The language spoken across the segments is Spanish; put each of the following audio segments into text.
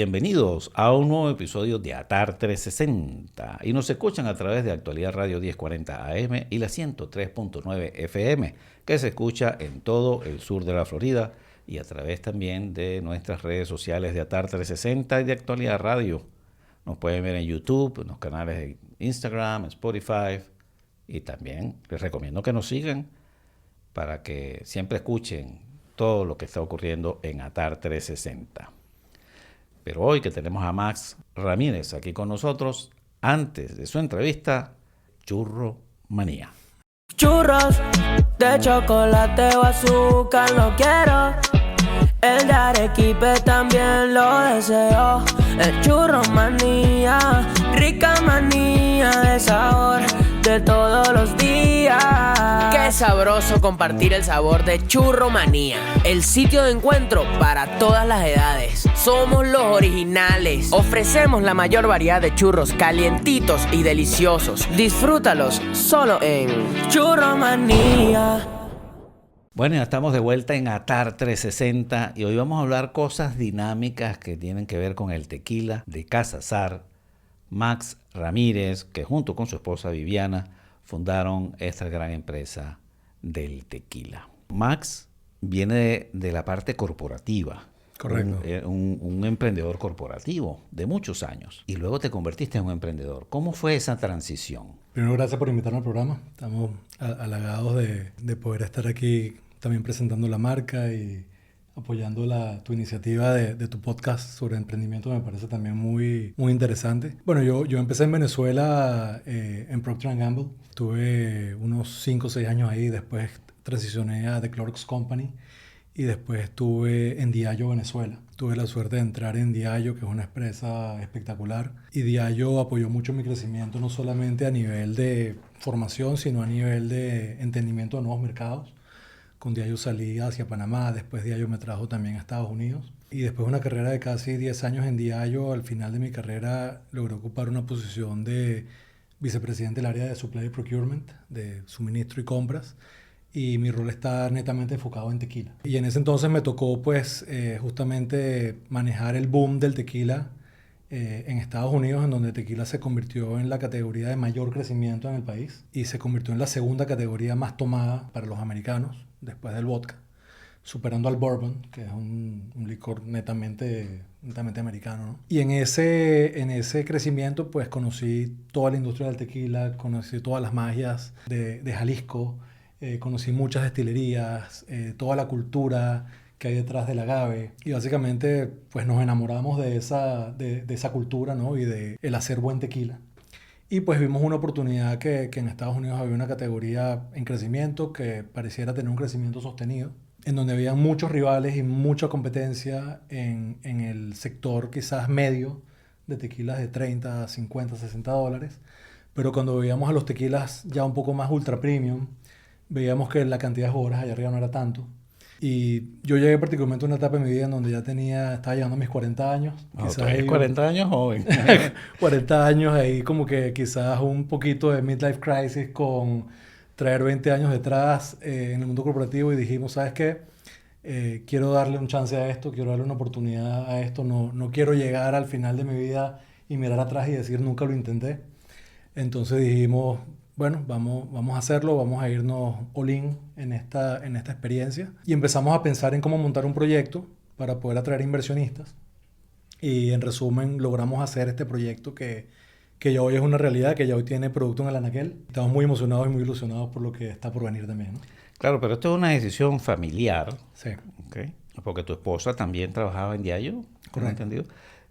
bienvenidos a un nuevo episodio de Atar 360 y nos escuchan a través de Actualidad Radio 1040 AM y la 103.9 FM que se escucha en todo el sur de la Florida y a través también de nuestras redes sociales de Atar 360 y de Actualidad Radio. Nos pueden ver en YouTube, en los canales de Instagram, Spotify y también les recomiendo que nos sigan para que siempre escuchen todo lo que está ocurriendo en Atar 360. Pero hoy que tenemos a Max Ramírez aquí con nosotros, antes de su entrevista, Churro Manía. Churros de chocolate o azúcar no quiero. El de Arequipe también lo deseo. El churro manía, rica manía de sabor de todos los días. Qué sabroso compartir el sabor de Churro Manía, el sitio de encuentro para todas las edades. Somos los originales. Ofrecemos la mayor variedad de churros calientitos y deliciosos. Disfrútalos solo en Churro Manía. Bueno, ya estamos de vuelta en Atar 360 y hoy vamos a hablar cosas dinámicas que tienen que ver con el tequila de Casa Sar. Max Ramírez, que junto con su esposa Viviana fundaron esta gran empresa del tequila. Max viene de la parte corporativa. Correcto. Un emprendedor corporativo de muchos años. Y luego te convertiste en un emprendedor. ¿Cómo fue esa transición? Primero, gracias por invitarme al programa. Estamos halagados de poder estar aquí también presentando la marca y apoyando tu iniciativa de tu podcast sobre emprendimiento. Me parece también muy, muy interesante. Bueno, yo empecé en Venezuela en Procter & Gamble. Tuve unos 5 o 6 años ahí. Después transicioné a The Clorox Company. Y después estuve en Diageo, Venezuela. Tuve la suerte de entrar en Diageo, que es una empresa espectacular. Y Diageo apoyó mucho mi crecimiento, no solamente a nivel de formación, sino a nivel de entendimiento de nuevos mercados. Con Diageo salí hacia Panamá, después Diageo me trajo también a Estados Unidos. Y después de una carrera de casi 10 años en Diageo, al final de mi carrera logré ocupar una posición de vicepresidente del área de Supply Procurement, de suministro y compras. Y mi rol está netamente enfocado en tequila. Y en ese entonces me tocó pues justamente manejar el boom del tequila en Estados Unidos, en donde tequila se convirtió en la categoría de mayor crecimiento en el país y se convirtió en la segunda categoría más tomada para los americanos después del vodka, superando al bourbon, que es un licor netamente americano, ¿no? Y en ese crecimiento pues conocí toda la industria del tequila, conocí todas las magias de Jalisco. Conocí muchas destilerías, toda la cultura que hay detrás del agave y básicamente pues nos enamoramos de esa cultura, ¿no? Y de el hacer buen tequila. Y pues vimos una oportunidad que en Estados Unidos había una categoría en crecimiento que pareciera tener un crecimiento sostenido, en donde había muchos rivales y mucha competencia en el sector quizás medio de tequilas de 30, 50, 60 dólares. Pero cuando veíamos a los tequilas ya un poco más ultra premium, veíamos que la cantidad de jugadores allá arriba no era tanto. Y yo llegué particularmente a una etapa en mi vida en donde ya estaba llegando a mis 40 años. Okay, 40 años joven. 40 años ahí como que quizás un poquito de midlife crisis con traer 20 años detrás en el mundo corporativo y dijimos, ¿sabes qué? Quiero darle un chance a esto, quiero darle una oportunidad a esto. No quiero llegar al final de mi vida y mirar atrás y decir nunca lo intenté. Entonces dijimos, bueno, vamos a hacerlo, vamos a irnos all in en esta experiencia. Y empezamos a pensar en cómo montar un proyecto para poder atraer inversionistas. Y en resumen, logramos hacer este proyecto que ya hoy es una realidad, que ya hoy tiene producto en el anaquel. Estamos muy emocionados y muy ilusionados por lo que está por venir también, ¿no? Claro, pero esto es una decisión familiar. Sí. Okay. Porque tu esposa también trabajaba en Diageo, ¿no? ¿Entendido?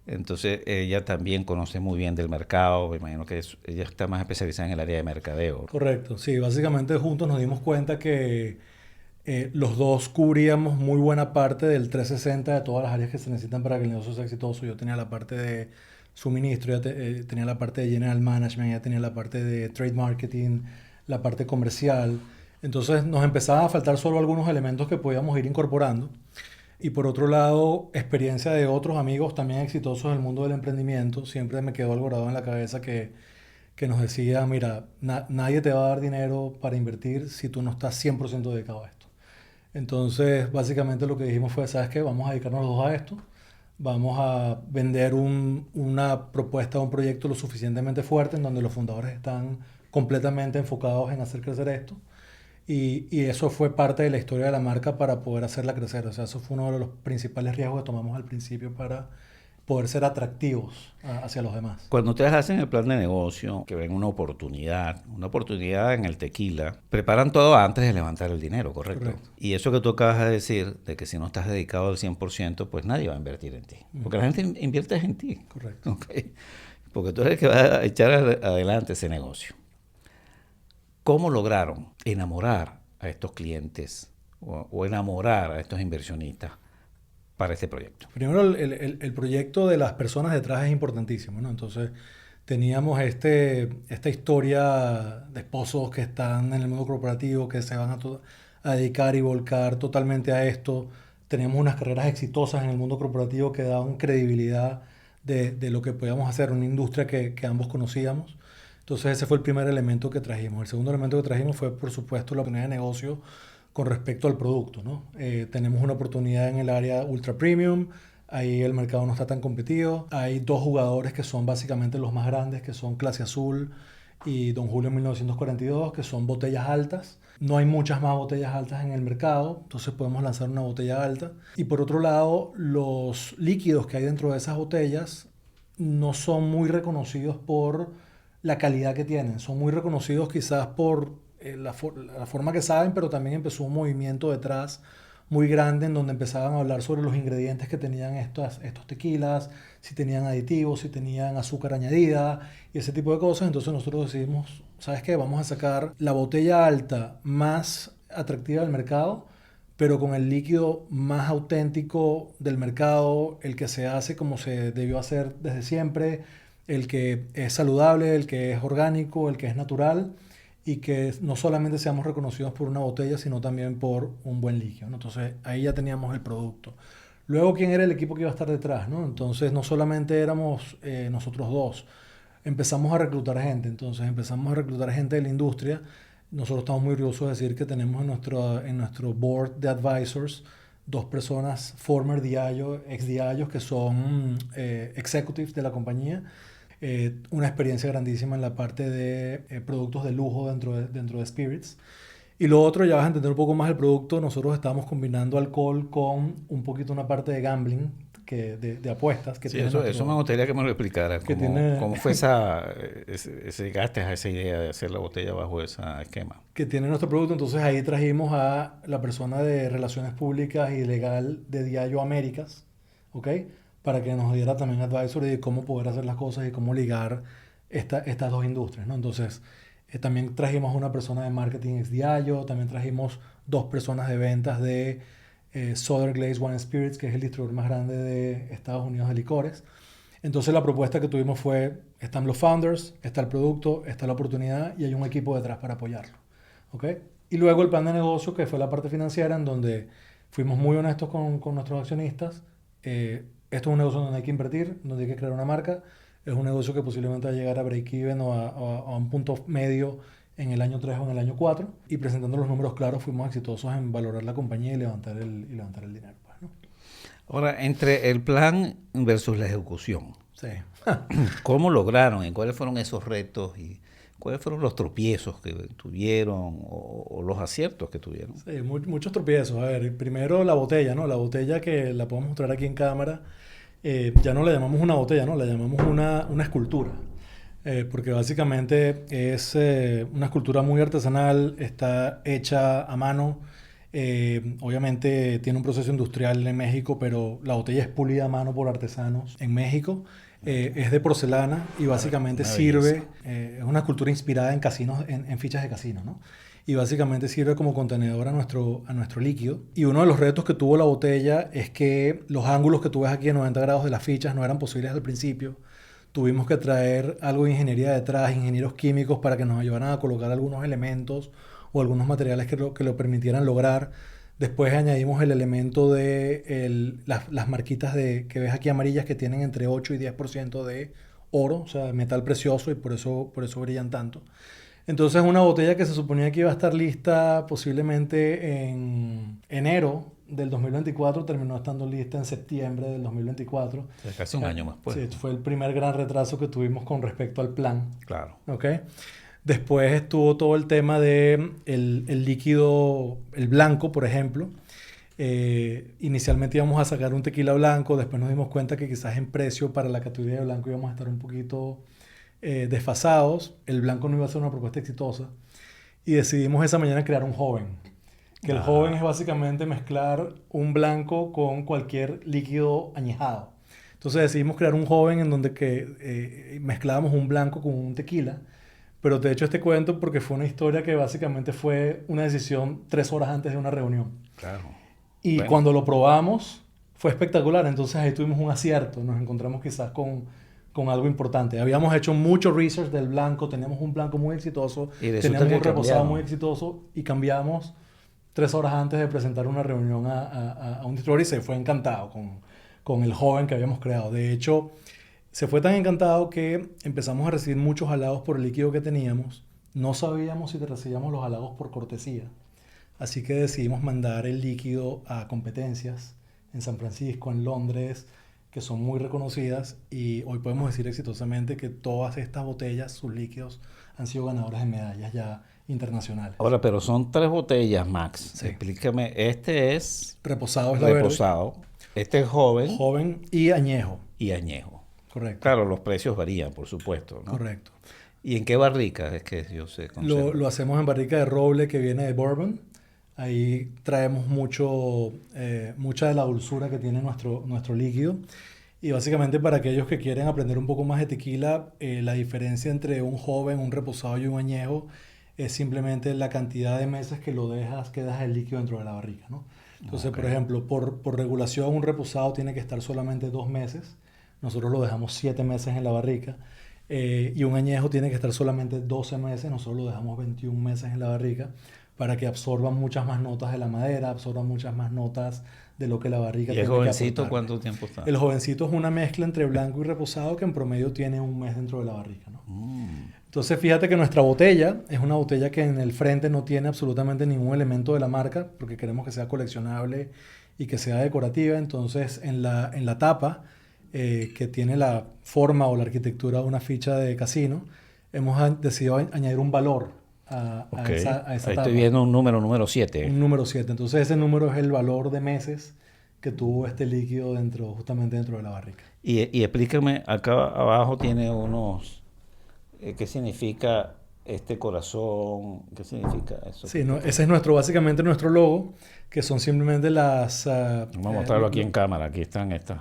Entonces ella también conoce muy bien del mercado, me imagino que ella está más especializada en el área de mercadeo. Correcto, sí, básicamente juntos nos dimos cuenta que los dos cubríamos muy buena parte del 360 de todas las áreas que se necesitan para que el negocio sea exitoso. Yo tenía la parte de suministro, tenía la parte de general management, ella tenía la parte de trade marketing, la parte comercial. Entonces nos empezaban a faltar solo algunos elementos que podíamos ir incorporando. Y por otro lado, experiencia de otros amigos también exitosos en el mundo del emprendimiento. Siempre me quedó algo grabado en la cabeza que nos decía, mira, nadie te va a dar dinero para invertir si tú no estás 100% dedicado a esto. Entonces, básicamente lo que dijimos fue, ¿sabes qué? Vamos a dedicarnos los dos a esto. vamos a vender una propuesta, un proyecto lo suficientemente fuerte en donde los fundadores están completamente enfocados en hacer crecer esto. Y eso fue parte de la historia de la marca para poder hacerla crecer. O sea, eso fue uno de los principales riesgos que tomamos al principio para poder ser atractivos hacia los demás. Cuando ustedes hacen el plan de negocio, que ven una oportunidad en el tequila, preparan todo antes de levantar el dinero, ¿correcto? Correcto. Y eso que tú acabas de decir, de que si no estás dedicado al 100%, pues nadie va a invertir en ti. Porque la gente invierte en ti. Correcto. ¿Okay? Porque tú eres el que va a echar adelante ese negocio. ¿Cómo lograron enamorar a estos clientes o enamorar a estos inversionistas para este proyecto? Primero, el proyecto de las personas detrás es importantísimo, ¿no? Entonces, teníamos esta historia de esposos que están en el mundo corporativo, que se van a dedicar y volcar totalmente a esto. Teníamos unas carreras exitosas en el mundo corporativo que daban credibilidad de lo que podíamos hacer, una industria que ambos conocíamos. Entonces, ese fue el primer elemento que trajimos. El segundo elemento que trajimos fue, por supuesto, la oportunidad de negocio con respecto al producto, ¿no? Tenemos una oportunidad en el área ultra premium, ahí el mercado no está tan competido. Hay dos jugadores que son básicamente los más grandes, que son Clase Azul y Don Julio 1942, que son botellas altas. No hay muchas más botellas altas en el mercado, entonces podemos lanzar una botella alta. Y por otro lado, los líquidos que hay dentro de esas botellas no son muy reconocidos por la calidad que tienen. Son muy reconocidos quizás por la forma que saben, pero también empezó un movimiento detrás muy grande en donde empezaban a hablar sobre los ingredientes que tenían estos tequilas, si tenían aditivos, si tenían azúcar añadida y ese tipo de cosas. Entonces nosotros decidimos, ¿sabes qué? Vamos a sacar la botella alta más atractiva del mercado, pero con el líquido más auténtico del mercado, el que se hace como se debió hacer desde siempre, el que es saludable, el que es orgánico, el que es natural, y que no solamente seamos reconocidos por una botella, sino también por un buen líquido, ¿no? Entonces ahí ya teníamos el producto. Luego, ¿quién era el equipo que iba a estar detrás, ¿no? Entonces no solamente éramos nosotros dos, empezamos a reclutar gente. Entonces empezamos a reclutar gente de la industria. Nosotros estamos muy orgullosos de decir que tenemos en nuestro board de advisors 2 personas, former Diageo, ex Diageo, que son executives de la compañía. Una experiencia grandísima en la parte de productos de lujo dentro de Spirits. Y lo otro, ya vas a entender un poco más el producto, nosotros estamos combinando alcohol con un poquito una parte de gambling, de apuestas. Que sí, tiene eso me gustaría que me lo explicara. ¿Cómo fue ese gaste a esa idea de hacer la botella bajo ese esquema? Que tiene nuestro producto. Entonces ahí trajimos a la persona de Relaciones Públicas y Legal de Diageo Américas, ¿ok? Para que nos diera también advisory de cómo poder hacer las cosas y cómo ligar estas dos industrias, ¿no? Entonces, también trajimos una persona de marketing ex Diageo, también trajimos 2 personas de ventas de Southern Glazed Wine Spirits, que es el distribuidor más grande de Estados Unidos de licores. Entonces, la propuesta que tuvimos fue, están los founders, está el producto, está la oportunidad y hay un equipo detrás para apoyarlo, ¿ok? Y luego el plan de negocio, que fue la parte financiera, en donde fuimos muy honestos con nuestros accionistas. Esto es un negocio donde hay que invertir, donde hay que crear una marca. Es un negocio que posiblemente va a llegar a break-even o a un punto medio en el año 3 o en el año 4. Y presentando los números claros, fuimos exitosos en valorar la compañía y levantar el dinero, pues, ¿no? Ahora, entre el plan versus la ejecución, Sí. ¿cómo lograron y cuáles fueron esos retos y cuáles fueron los tropiezos que tuvieron o los aciertos que tuvieron? Sí, muchos tropiezos. A ver, primero la botella, ¿no? La botella que la podemos mostrar aquí en cámara. Ya no la llamamos una botella, ¿no? La llamamos una escultura. Porque básicamente es una escultura muy artesanal, está hecha a mano. Obviamente tiene un proceso industrial en México, pero la botella es pulida a mano por artesanos en México. Es de porcelana y básicamente sirve, es una escultura inspirada en casinos, en fichas de casino, ¿no? Y básicamente sirve como contenedor a nuestro líquido. Y uno de los retos que tuvo la botella es que los ángulos que tú ves aquí en 90 grados de las fichas no eran posibles al principio. Tuvimos que traer algo de ingeniería detrás, ingenieros químicos, para que nos ayudaran a colocar algunos elementos o algunos materiales que lo permitieran lograr. Después añadimos el elemento de las marquitas que ves aquí amarillas, que tienen entre 8 y 10% de oro, o sea, metal precioso, y por eso brillan tanto. Entonces, una botella que se suponía que iba a estar lista posiblemente en enero del 2024, terminó estando lista en septiembre del 2024. O sea, casi un año más pues. Sí, fue el primer gran retraso que tuvimos con respecto al plan. Claro. ¿Ok? Después estuvo todo el tema de el líquido, el blanco, por ejemplo. Inicialmente íbamos a sacar un tequila blanco, después nos dimos cuenta que quizás en precio para la categoría de blanco íbamos a estar un poquito desfasados. El blanco no iba a ser una propuesta exitosa. Y decidimos esa mañana crear un joven. Que el joven es básicamente mezclar un blanco con cualquier líquido añejado. Entonces decidimos crear un joven en donde mezclábamos un blanco con un tequila. Pero te he hecho este cuento porque fue una historia que básicamente fue una decisión 3 horas antes de una reunión. Claro. Y Bueno. cuando lo probamos fue espectacular. Entonces ahí tuvimos un acierto. Nos encontramos quizás con algo importante. Habíamos hecho mucho research del blanco. Teníamos un blanco muy exitoso. Y resulta teníamos que un reposado cambiaron. muy exitoso. Y cambiamos 3 horas antes de presentar una reunión a un distribuidor. Y se fue encantado con el joven que habíamos creado. De hecho, se fue tan encantado que empezamos a recibir muchos halagos por el líquido que teníamos. No sabíamos si recibíamos los halagos por cortesía. Así que decidimos mandar el líquido a competencias en San Francisco, en Londres, que son muy reconocidas. Y hoy podemos decir exitosamente que todas estas botellas, sus líquidos, han sido ganadoras de medallas ya internacionales. Ahora, pero son 3 botellas, Max. Sí. Explícame. Este es Reposado es la reposado. Este es joven verde. Joven y añejo. y añejo. Correcto. Claro, los precios varían, por supuesto, ¿no? Correcto. ¿Y en qué barrica es que yo se conserva? Lo hacemos en barrica de roble que viene de bourbon. Ahí traemos mucha de la dulzura que tiene nuestro líquido. Y básicamente para aquellos que quieren aprender un poco más de tequila, la diferencia entre un joven, un reposado y un añejo es simplemente la cantidad de meses que dejas el líquido dentro de la barrica, ¿no? Entonces, Ok. por ejemplo, por regulación, un reposado tiene que estar solamente 2 meses. Nosotros lo dejamos 7 meses en la barrica. Y un añejo tiene que estar solamente 12 meses. Nosotros lo dejamos 21 meses en la barrica para que absorban muchas más notas de la madera, absorban muchas más notas de lo que la barrica ¿Y el tiene que jovencito aportar. cuánto tiempo está? El jovencito es una mezcla entre blanco y reposado que en promedio tiene 1 mes dentro de la barrica, ¿no? Entonces fíjate que nuestra botella es una botella que en el frente no tiene absolutamente ningún elemento de la marca porque queremos que sea coleccionable y que sea decorativa. Entonces en la tapa, que tiene la forma o la arquitectura de una ficha de casino, hemos decidido añadir un valor a Ok. esa Ahí tapa. estoy viendo un número 7. Un número 7. Entonces ese número es el valor de meses que tuvo este líquido justamente dentro de la barrica. Y explícame, acá abajo tiene unos... ¿qué significa este corazón? ¿Qué significa eso? Sí, ese es básicamente nuestro logo, que son simplemente las... Vamos a mostrarlo aquí en cámara. Aquí están estas.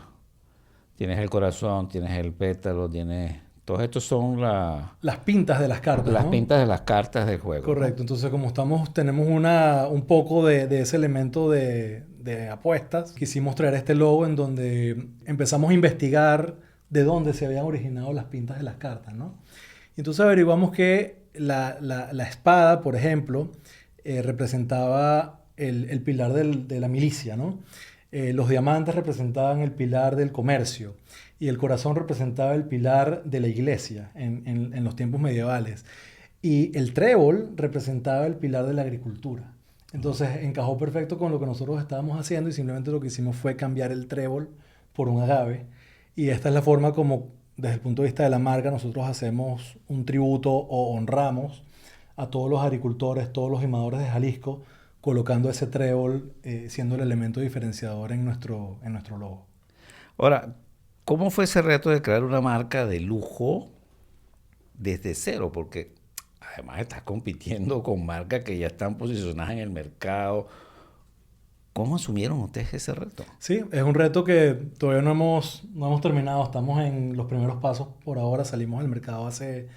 Tienes el corazón, tienes el pétalo, tienes... Todos estos son las pintas de las cartas, las ¿no? pintas de las cartas del juego. Correcto. Entonces, como tenemos un poco de ese elemento de apuestas, quisimos traer este logo en donde empezamos a investigar de dónde se habían originado las pintas de las cartas, ¿no? Y entonces averiguamos que la espada, por ejemplo, representaba el pilar de la milicia, ¿no? Los diamantes representaban el pilar del comercio y el corazón representaba el pilar de la iglesia en los tiempos medievales. Y el trébol representaba el pilar de la agricultura. Entonces encajó perfecto con lo que nosotros estábamos haciendo y simplemente lo que hicimos fue cambiar el trébol por un agave. Y esta es la forma como, desde el punto de vista de la marca, nosotros hacemos un tributo o honramos a todos los agricultores, todos los gimadores de Jalisco, colocando ese trébol siendo el elemento diferenciador en nuestro logo. Ahora, ¿cómo fue ese reto de crear una marca de lujo desde cero? Porque además estás compitiendo con marcas que ya están posicionadas en el mercado. ¿Cómo asumieron ustedes ese reto? Sí, es un reto que todavía no hemos terminado. Estamos en los primeros pasos por ahora. Salimos al mercado hace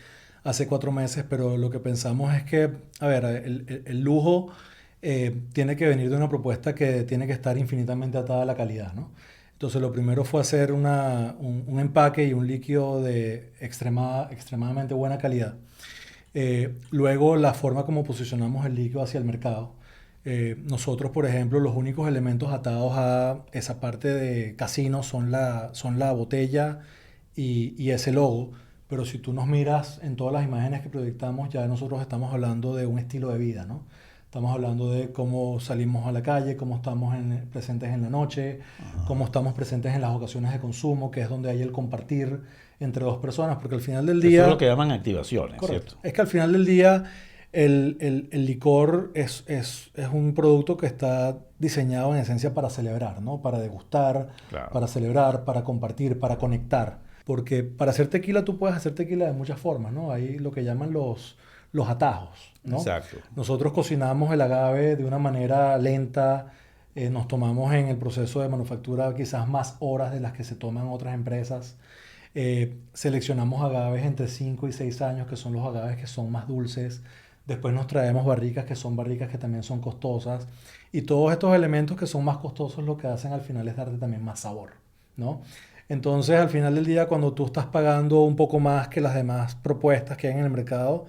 4 meses, pero lo que pensamos es que, a ver, el lujo tiene que venir de una propuesta que tiene que estar infinitamente atada a la calidad, ¿no? Entonces, lo primero fue hacer un empaque y un líquido de extremadamente buena calidad. Luego, la forma como posicionamos el líquido hacia el mercado. Nosotros, por ejemplo, los únicos elementos atados a esa parte de casino son la botella y ese logo. Pero si tú nos miras en todas las imágenes que proyectamos, ya nosotros estamos hablando de un estilo de vida, ¿no? Estamos hablando de cómo salimos a la calle, cómo estamos presentes en la noche, cómo estamos presentes en las ocasiones de consumo, que es donde hay el compartir entre dos personas, porque al final del día... Eso es lo que llaman activaciones, correcto, ¿cierto? es que al final del día el licor es un producto que está diseñado en esencia para celebrar, ¿no? Para degustar, Claro. para celebrar, para compartir, para conectar. Porque para hacer tequila tú puedes hacer tequila de muchas formas, ¿no? Hay lo que llaman los atajos, ¿no? Exacto. Nosotros cocinamos el agave de una manera lenta, nos tomamos en el proceso de manufactura quizás más horas de las que se toman otras empresas. Seleccionamos agaves entre 5 y 6 años, que son los agaves que son más dulces. Después nos traemos barricas, que son barricas que también son costosas. Y todos estos elementos que son más costosos lo que hacen al final es darte también más sabor, ¿no? Entonces, al final del día, cuando tú estás pagando un poco más que las demás propuestas que hay en el mercado,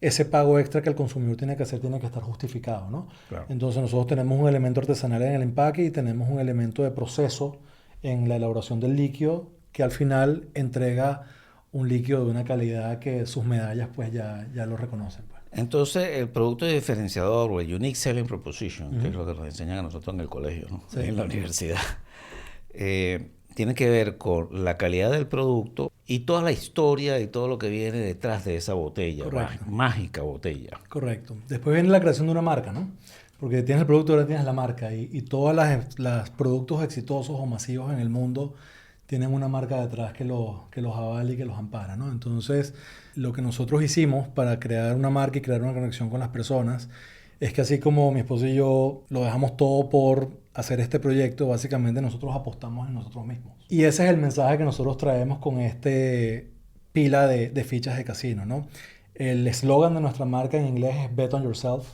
ese pago extra que el consumidor tiene que hacer tiene que estar justificado, ¿no? Claro. Entonces, nosotros tenemos un elemento artesanal en el empaque y tenemos un elemento de proceso en la elaboración del líquido que al final entrega un líquido de una calidad que sus medallas pues ya lo reconocen, pues. Entonces, el producto diferenciador o el Unique Selling Proposition, que es lo que nos enseñan a nosotros en el colegio, ¿no? Sí. En la universidad, tiene que ver con la calidad del producto y toda la historia y todo lo que viene detrás de esa botella, Correcto. mágica botella. Correcto. Después viene la creación de una marca, ¿no? Porque tienes el producto, ahora tienes la marca y todos los productos exitosos o masivos en el mundo tienen una marca detrás que los avala y que los ampara, ¿no? Entonces, lo que nosotros hicimos para crear una marca y crear una conexión con las personas es que así como mi esposo y yo lo dejamos todo por hacer este proyecto, básicamente nosotros apostamos en nosotros mismos. Y ese es el mensaje que nosotros traemos con este pila de fichas de casino, ¿no? El eslogan de nuestra marca en inglés es Bet on Yourself,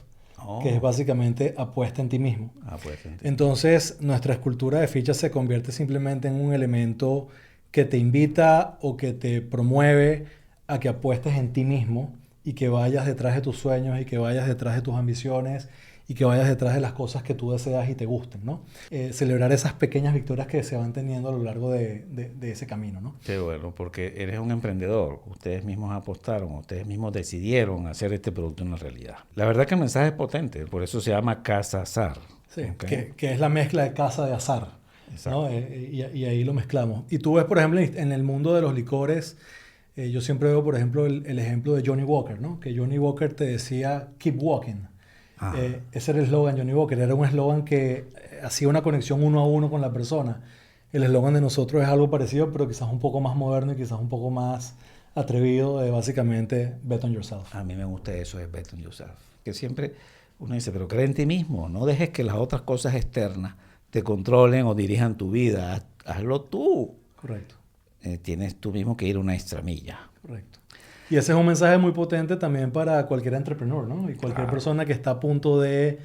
que es básicamente apuesta en ti mismo. Pues, Entonces, nuestra escultura de fichas se convierte simplemente en un elemento que te invita o que te promueve a que apuestes en ti mismo y que vayas detrás de tus sueños y que vayas detrás de tus ambiciones y que vayas detrás de las cosas que tú deseas y te gusten, ¿no? Celebrar esas pequeñas victorias que se van teniendo a lo largo de ese camino, ¿no? Qué bueno, porque eres un emprendedor. Ustedes mismos apostaron, ustedes mismos decidieron hacer este producto una realidad. La verdad que el mensaje es potente, por eso se llama Casa Azar. Sí, ¿Okay? que es la mezcla de casa de azar, ¿no? Y ahí lo mezclamos. Y tú ves, por ejemplo, en el mundo de los licores, yo siempre veo, por ejemplo, el ejemplo de Johnny Walker, ¿no? Que Johnny Walker te decía, keep walking. Ese era el eslogan Johnny Walker. Era un eslogan que hacía una conexión uno a uno con la persona. El eslogan de nosotros es algo parecido, pero quizás un poco más moderno y quizás un poco más atrevido, de básicamente bet on yourself. A mí me gusta eso, es bet on yourself. Que siempre uno dice, pero cree en ti mismo. No dejes que las otras cosas externas te controlen o dirijan tu vida. Hazlo tú. Correcto. Tienes tú mismo que ir una extra milla. Correcto. Y ese es un mensaje muy potente también para cualquier entrepreneur, ¿no? Y cualquier persona que está a punto que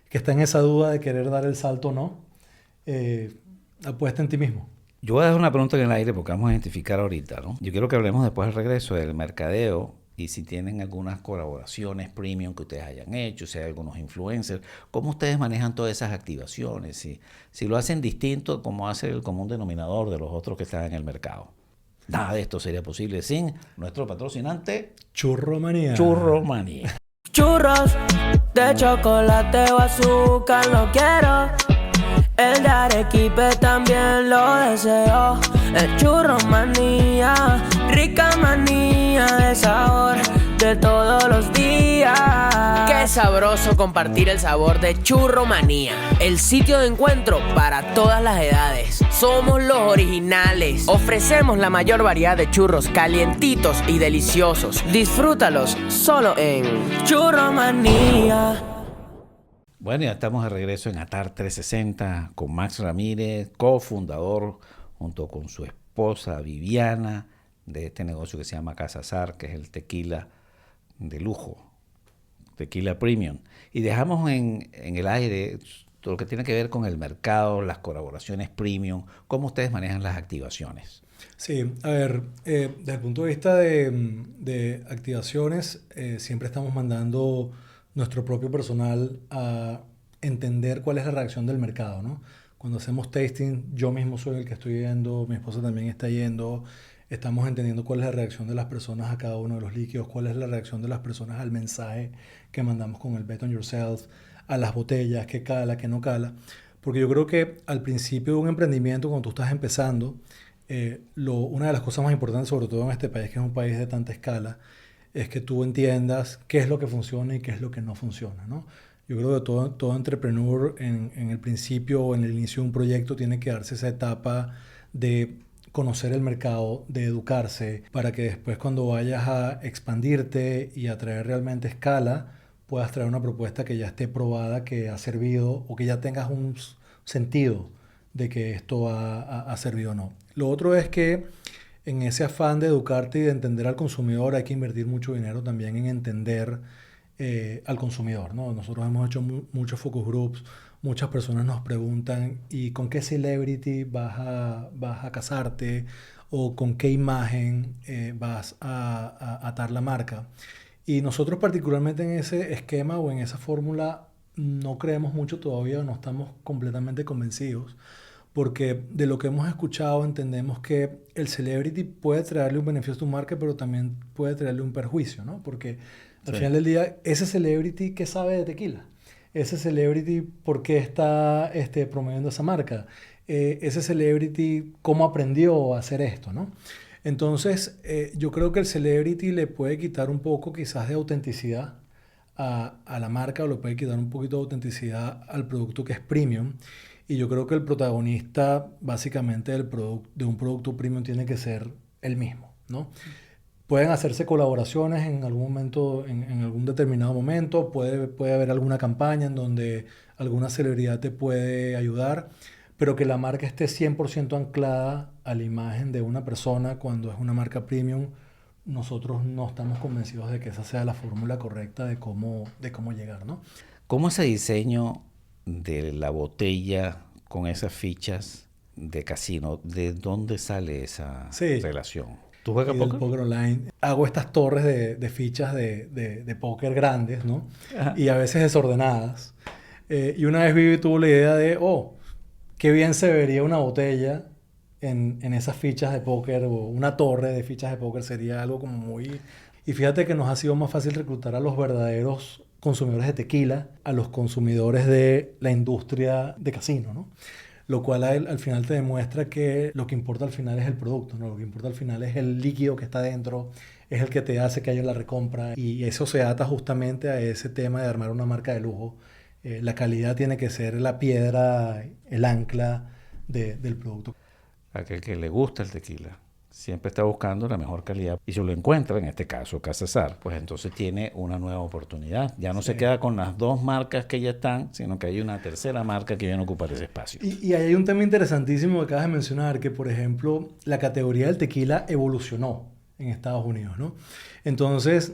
está en esa duda de querer dar el salto o no, apuesta en ti mismo. Yo voy a dejar una pregunta en el aire porque vamos a identificar ahorita, ¿no? Yo quiero que hablemos después del regreso del mercadeo y si tienen algunas colaboraciones premium que ustedes hayan hecho, si hay algunos influencers, cómo ustedes manejan todas esas activaciones, si lo hacen distinto como hace el común denominador de los otros que están en el mercado. Nada de esto sería posible sin nuestro patrocinante Churro Manía. Churro Manía. Churros de chocolate o azúcar no quiero. El de Arequipe también lo deseo. El churro manía, rica manía de sabor de todos los días. Qué sabroso compartir el sabor de Churro Manía, el sitio de encuentro para todas las edades. Somos los originales. Ofrecemos la mayor variedad de churros calientitos y deliciosos. Disfrútalos solo en Churro Manía. Bueno, ya estamos de regreso en Atar 360 con Max Ramírez, cofundador junto con su esposa Viviana de este negocio que se llama Casa Azar, que es el tequila de lujo, tequila premium. Y dejamos en el aire todo lo que tiene que ver con el mercado, las colaboraciones premium, cómo ustedes manejan las activaciones. Sí, a ver, desde el punto de vista de activaciones, siempre estamos mandando nuestro propio personal a entender cuál es la reacción del mercado, ¿no? Cuando hacemos tasting, yo mismo soy el que estoy yendo, mi esposa también está yendo, estamos entendiendo cuál es la reacción de las personas a cada uno de los líquidos, cuál es la reacción de las personas al mensaje que mandamos con el Bet on Yourself, a las botellas, qué cala, qué no cala. Porque yo creo que al principio de un emprendimiento, cuando tú estás empezando, una de las cosas más importantes, sobre todo en este país, que es un país de tanta escala, es que tú entiendas qué es lo que funciona y qué es lo que no funciona, ¿no? Yo creo que todo entrepreneur en el principio o en el inicio de un proyecto tiene que darse esa etapa de conocer el mercado, de educarse, para que después cuando vayas a expandirte y a traer realmente escala, puedas traer una propuesta que ya esté probada, que ha servido o que ya tengas un sentido de que esto ha servido o no. Lo otro es que en ese afán de educarte y de entender al consumidor hay que invertir mucho dinero también en entender al consumidor, ¿no? Nosotros hemos hecho muchos focus groups, muchas personas nos preguntan ¿y con qué celebrity vas a casarte? ¿O con qué imagen vas a atar la marca? Y nosotros particularmente en ese esquema o en esa fórmula no creemos mucho todavía, no estamos completamente convencidos, porque de lo que hemos escuchado entendemos que el celebrity puede traerle un beneficio a tu marca, pero también puede traerle un perjuicio, ¿no? Porque al final del día, ese celebrity, ¿qué sabe de tequila? Ese celebrity, ¿por qué está promoviendo esa marca? Ese celebrity, ¿cómo aprendió a hacer esto, no? Entonces, yo creo que el celebrity le puede quitar un poco quizás de autenticidad a la marca, o le puede quitar un poquito de autenticidad al producto que es premium. Y yo creo que el protagonista básicamente de un producto premium tiene que ser el mismo, ¿no? Pueden hacerse colaboraciones en algún momento, en algún determinado momento, puede haber alguna campaña en donde alguna celebridad te puede ayudar, pero que la marca esté 100% anclada a la imagen de una persona cuando es una marca premium, nosotros no estamos convencidos de que esa sea la fórmula correcta de cómo llegar, ¿no? ¿Cómo ese diseño de la botella con esas fichas de casino, de dónde sale esa relación? ¿Tú juegas póker? Póker online. Hago estas torres de fichas de póker grandes, ¿no? Ajá. Y a veces desordenadas. Y una vez Vivi tuvo la idea de, qué bien se vería una botella en esas fichas de póker, o una torre de fichas de póker sería algo como muy... Y fíjate que nos ha sido más fácil reclutar a los verdaderos consumidores de tequila, a los consumidores de la industria de casino, ¿no? Lo cual al final te demuestra que lo que importa al final es el producto, ¿no? Lo que importa al final es el líquido que está dentro, es el que te hace que haya la recompra, y eso se ata justamente a ese tema de armar una marca de lujo. La calidad tiene que ser la piedra, el ancla del producto. Aquel que le gusta el tequila siempre está buscando la mejor calidad, y si lo encuentra, en este caso Casasar, pues entonces tiene una nueva oportunidad. Ya no se queda con las dos marcas que ya están, sino que hay una tercera marca que viene a ocupar ese espacio. Y ahí hay un tema interesantísimo que acabas de mencionar, que por ejemplo la categoría del tequila evolucionó en Estados Unidos, ¿no? Entonces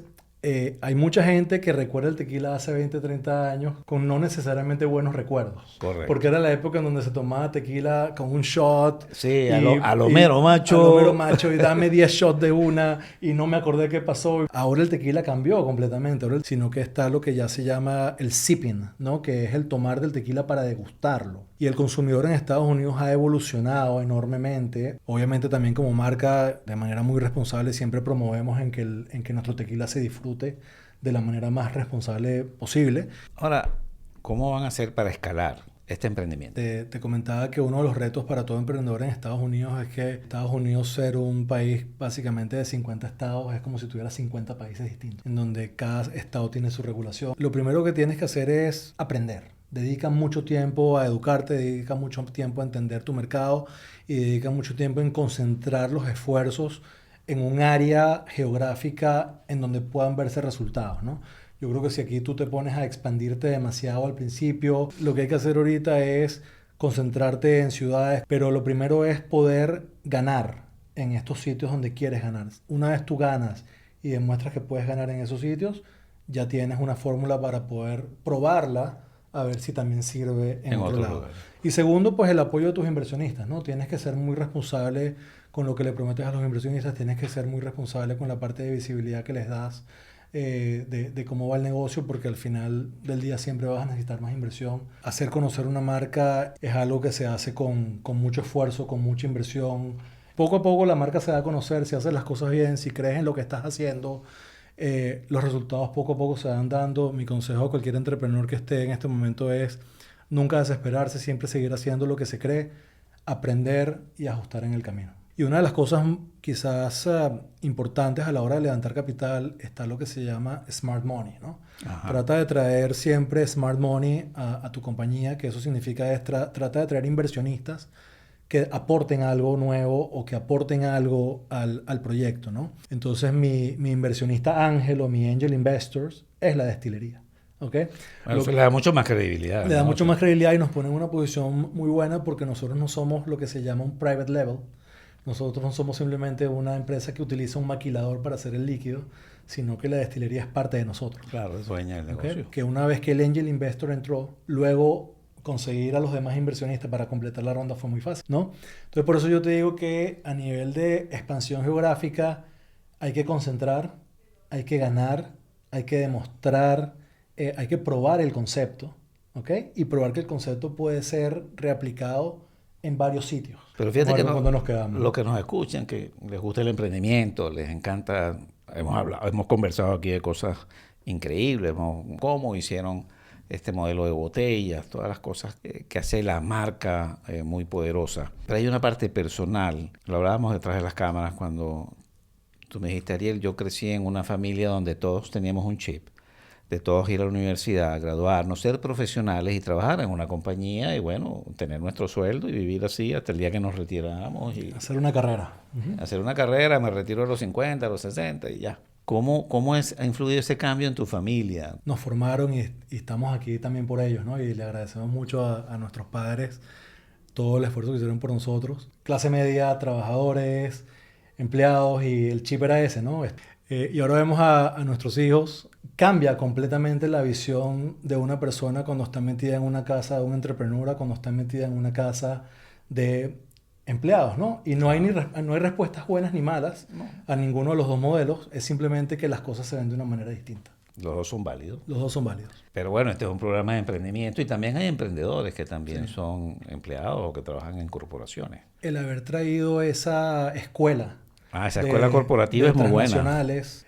hay mucha gente que recuerda el tequila hace 20, 30 años con no necesariamente buenos recuerdos. Correcto. Porque era la época en donde se tomaba tequila con un shot. Sí, a lo mero macho. A lo mero macho, y dame 10 shots de una y no me acordé qué pasó. Ahora el tequila cambió completamente, sino que está lo que ya se llama el sipping, ¿no? Que es el tomar del tequila para degustarlo. Y el consumidor en Estados Unidos ha evolucionado enormemente. Obviamente también como marca, de manera muy responsable, siempre promovemos en que nuestro tequila se disfrute de la manera más responsable posible. Ahora, ¿cómo van a hacer para escalar este emprendimiento? Te comentaba que uno de los retos para todo emprendedor en Estados Unidos es que Estados Unidos, ser un país básicamente de 50 estados, es como si tuviera 50 países distintos, en donde cada estado tiene su regulación. Lo primero que tienes que hacer es aprender. Dedica mucho tiempo a educarte, dedica mucho tiempo a entender tu mercado y dedica mucho tiempo en concentrar los esfuerzos en un área geográfica en donde puedan verse resultados, ¿no? Yo creo que si aquí tú te pones a expandirte demasiado al principio, lo que hay que hacer ahorita es concentrarte en ciudades, pero lo primero es poder ganar en estos sitios donde quieres ganar. Una vez tú ganas y demuestras que puedes ganar en esos sitios, ya tienes una fórmula para poder probarla a ver si también sirve en otro lado. Lugar. Y segundo, pues el apoyo de tus inversionistas, ¿no? Tienes que ser muy responsable con lo que le prometes a los inversionistas, tienes que ser muy responsable con la parte de visibilidad que les das, de cómo va el negocio, porque al final del día siempre vas a necesitar más inversión. Hacer conocer una marca es algo que se hace con mucho esfuerzo, con mucha inversión. Poco a poco la marca se da a conocer, si haces las cosas bien, si crees en lo que estás haciendo, Los resultados poco a poco se van dando. Mi consejo a cualquier entrepreneur que esté en este momento es nunca desesperarse, siempre seguir haciendo lo que se cree, aprender y ajustar en el camino. Y una de las cosas quizás importantes a la hora de levantar capital está lo que se llama Smart Money, ¿no? Ajá. Trata de traer siempre Smart Money a tu compañía, que eso significa trata de traer inversionistas que aporten algo nuevo o que aporten algo al proyecto, ¿no? Entonces mi inversionista ángel o mi angel investors es la destilería. ¿Okay? Bueno, eso le da mucho más credibilidad. Le da ¿no? mucho más credibilidad y nos pone en una posición muy buena porque nosotros no somos lo que se llama un private label. Nosotros no somos simplemente una empresa que utiliza un maquilador para hacer el líquido, sino que la destilería es parte de nosotros. Claro, es dueña del negocio. ¿Okay? Que una vez que el angel investor entró, luego conseguir a los demás inversionistas para completar la ronda fue muy fácil, ¿no? Entonces por eso yo te digo que a nivel de expansión geográfica hay que concentrar, hay que ganar, hay que demostrar, hay que probar el concepto, ¿ok? Y probar que el concepto puede ser reaplicado en varios sitios. Pero fíjate que nos quedamos, ¿no? Los que nos escuchan, que les gusta el emprendimiento, les encanta, hemos conversado aquí de cosas increíbles, cómo hicieron este modelo de botellas, todas las cosas que hace la marca muy poderosa. Pero hay una parte personal, lo hablábamos detrás de las cámaras cuando tú me dijiste, Ariel, yo crecí en una familia donde todos teníamos un chip, de todos ir a la universidad, graduarnos, ser profesionales y trabajar en una compañía y bueno, tener nuestro sueldo y vivir así hasta el día que nos retiramos. Y hacer una carrera. Hacer una carrera, me retiro a los 50, a los 60 y ya. ¿Cómo ha influido ese cambio en tu familia? Nos formaron y estamos aquí también por ellos, ¿no? Y le agradecemos mucho a nuestros padres todo el esfuerzo que hicieron por nosotros. Clase media, trabajadores, empleados y el chip era ese, ¿no? Y ahora vemos a nuestros hijos. Cambia completamente la visión de una persona cuando está metida en una casa de una entrepreneur, cuando está metida en una casa de empleados, ¿no? Y no hay respuestas buenas ni malas a ninguno de los dos modelos, es simplemente que las cosas se ven de una manera distinta. Los dos son válidos. Los dos son válidos. Pero bueno, este es un programa de emprendimiento y también hay emprendedores que también son empleados o que trabajan en corporaciones. El haber traído esa escuela. Esa escuela corporativa es muy buena.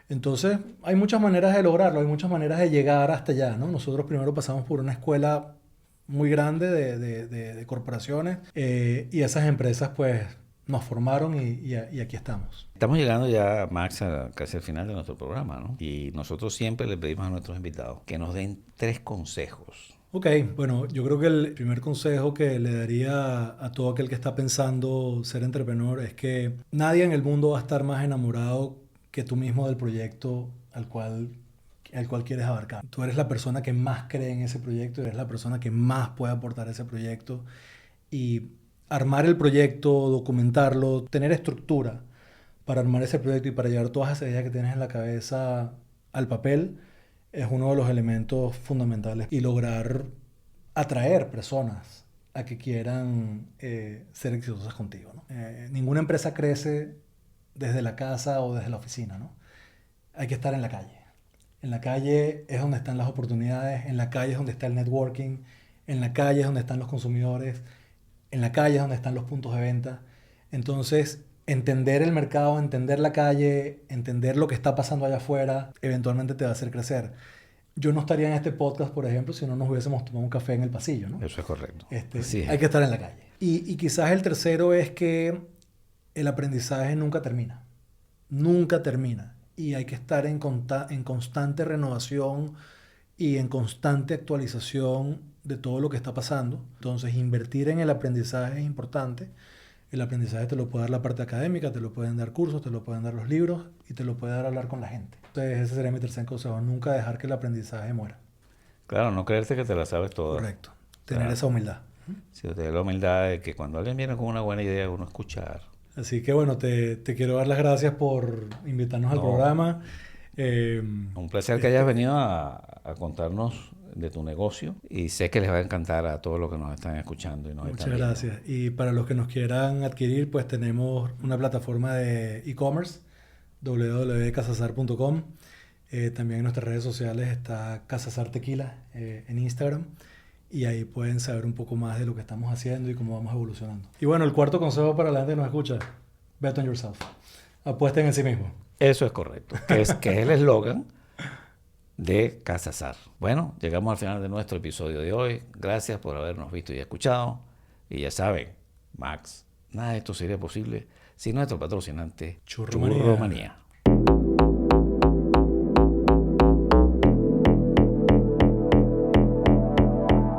Entonces, hay muchas maneras de lograrlo, hay muchas maneras de llegar hasta allá, ¿no? Nosotros primero pasamos por una escuela muy grande de corporaciones y esas empresas pues nos formaron y aquí estamos. Estamos llegando ya, Max, casi al final de nuestro programa, ¿no? Y nosotros siempre le pedimos a nuestros invitados que nos den 3 consejos. Ok, bueno, yo creo que el primer consejo que le daría a todo aquel que está pensando ser entrepreneur es que nadie en el mundo va a estar más enamorado que tú mismo del proyecto al cual quieres abarcar. Tú eres la persona que más cree en ese proyecto, eres la persona que más puede aportar a ese proyecto y armar el proyecto, documentarlo, tener estructura para armar ese proyecto y para llevar todas esas ideas que tienes en la cabeza al papel es uno de los elementos fundamentales y lograr atraer personas a que quieran ser exitosas contigo, ¿no? Ninguna empresa crece desde la casa o desde la oficina, ¿no? Hay que estar en la calle. En la calle es donde están las oportunidades, en la calle es donde está el networking, en la calle es donde están los consumidores, en la calle es donde están los puntos de venta. Entonces, entender el mercado, entender la calle, entender lo que está pasando allá afuera, eventualmente te va a hacer crecer. Yo no estaría en este podcast, por ejemplo, si no nos hubiésemos tomado un café en el pasillo, ¿no? Eso es correcto. Hay que estar en la calle. Y quizás el tercero es que el aprendizaje nunca termina. Nunca termina. Y hay que estar en constante renovación y en constante actualización de todo lo que está pasando. Entonces, invertir en el aprendizaje es importante. El aprendizaje te lo puede dar la parte académica, te lo pueden dar cursos, te lo pueden dar los libros y te lo puede dar hablar con la gente. Entonces, ese sería mi tercer consejo. Nunca dejar que el aprendizaje muera. Claro, no creerte que te la sabes toda. Correcto. Tener esa humildad. Sí, tener la humildad de que cuando alguien viene con una buena idea, uno escuchar. Así que bueno, te quiero dar las gracias por invitarnos al programa. Un placer que hayas venido a contarnos de tu negocio y sé que les va a encantar a todos los que nos están escuchando y nos Muchas están viendo. gracias. Y para los que nos quieran adquirir, pues tenemos una plataforma de e-commerce, www.casazar.com. También en nuestras redes sociales está Casazar Tequila en Instagram. Y ahí pueden saber un poco más de lo que estamos haciendo y cómo vamos evolucionando. Y bueno, el cuarto consejo para la gente que nos escucha: bet on yourself. Apuesten en sí mismo. Eso es correcto, que es el eslogan de Casazar. Bueno, llegamos al final de nuestro episodio de hoy. Gracias por habernos visto y escuchado. Y ya saben, Max, nada de esto sería posible sin nuestro patrocinante Churromanía. Churromanía.